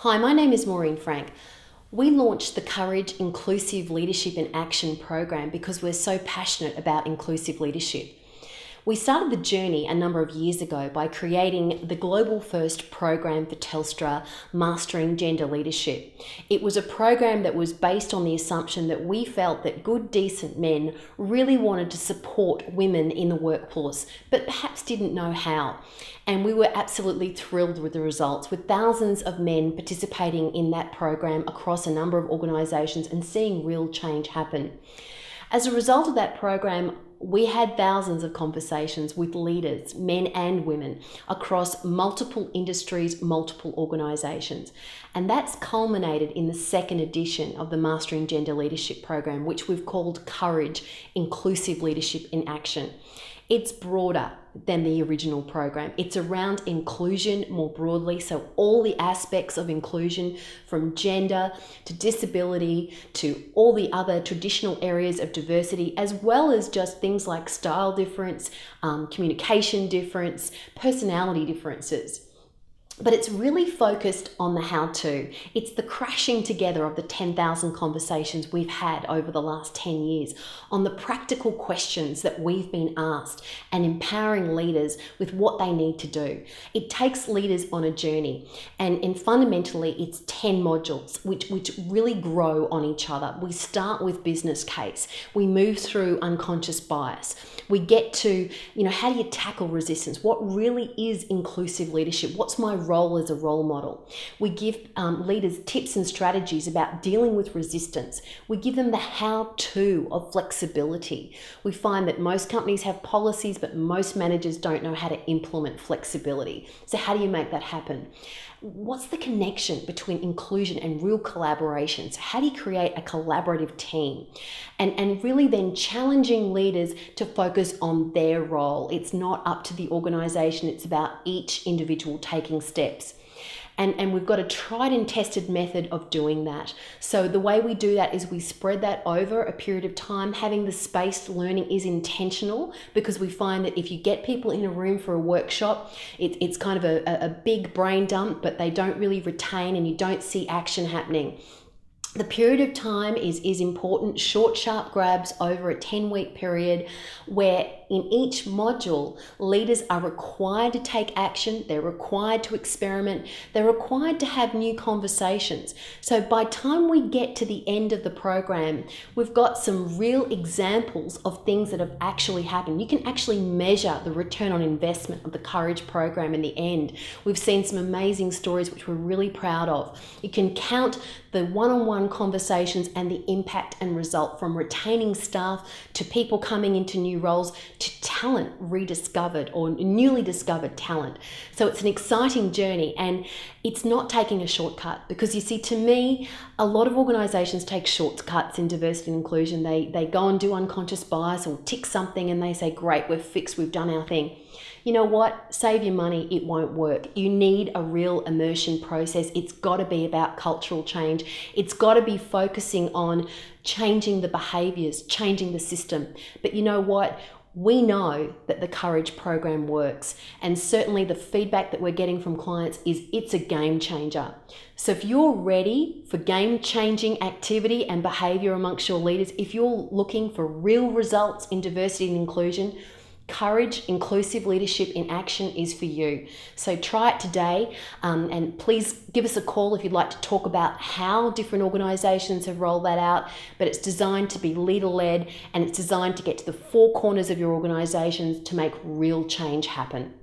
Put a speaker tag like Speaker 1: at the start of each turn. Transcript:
Speaker 1: Hi, my name is Maureen Frank. We launched the Courage Inclusive Leadership in Action program because we're so passionate about inclusive leadership. We started the journey a number of years ago by creating the global first program for Telstra, Mastering Gender Leadership. It was a program that was based on the assumption that we felt that good, decent men really wanted to support women in the workforce, but perhaps didn't know how. And we were absolutely thrilled with the results, with thousands of men participating in that program across a number of organisations and seeing real change happen. As a result of that program, we had thousands of conversations with leaders, men and women, across multiple industries, multiple organisations. And that's culminated in the second edition of the Mastering Gender Leadership program, which we've called Courage, Inclusive Leadership in Action. It's broader than the original program. It's around inclusion more broadly, so all the aspects of inclusion, from gender to disability to all the other traditional areas of diversity, as well as just things like style difference, communication difference, personality differences. But it's really focused on the how-to. It's the crashing together of the 10,000 conversations we've had over the last 10 years on the practical questions that we've been asked and empowering leaders with what they need to do. It takes leaders on a journey, and fundamentally it's 10 modules which really grow on each other. We start with business case. We move through unconscious bias. We get to, how do you tackle resistance? What really is inclusive leadership? What's my role as a role model? We give leaders tips and strategies about dealing with resistance. We give them the how-to of flexibility. We find that most companies have policies, but most managers don't know how to implement flexibility. So how do you make that happen? What's the connection between inclusion and real collaboration? So how do you create a collaborative team? And really then challenging leaders to focus on their role. It's not up to the organisation, it's about each individual taking steps. And we've got a tried and tested method of doing that. So the way we do that is we spread that over a period of time. Having the spaced learning is intentional because we find that if you get people in a room for a workshop, it's kind of a big brain dump, but they don't really retain and you don't see action happening. The period of time is important, short, sharp grabs over a 10-week period where in each module, leaders are required to take action, they're required to experiment, they're required to have new conversations. So by the time we get to the end of the program, we've got some real examples of things that have actually happened. You can actually measure the return on investment of the Courage program in the end. We've seen some amazing stories which we're really proud of. You can count the one-on-one conversations and the impact and result, from retaining staff to people coming into new roles to talent rediscovered or newly discovered talent. So it's an exciting journey, and it's not taking a shortcut, because you see, to me, a lot of organisations take shortcuts in diversity and inclusion. They go and do unconscious bias or tick something and they say, great, we're fixed, we've done our thing. You know what? Save your money, it won't work. You need a real immersion process. It's got to be about cultural change. It's got to be focusing on changing the behaviours, changing the system. But you know what? We know that the Courage program works, and certainly the feedback that we're getting from clients is it's a game changer. So if you're ready for game-changing activity and behaviour amongst your leaders, if you're looking for real results in diversity and inclusion, Courage Inclusive Leadership in Action is for you. So try it today, and please give us a call if you'd like to talk about how different organisations have rolled that out. But it's designed to be leader-led, and it's designed to get to the four corners of your organisations to make real change happen.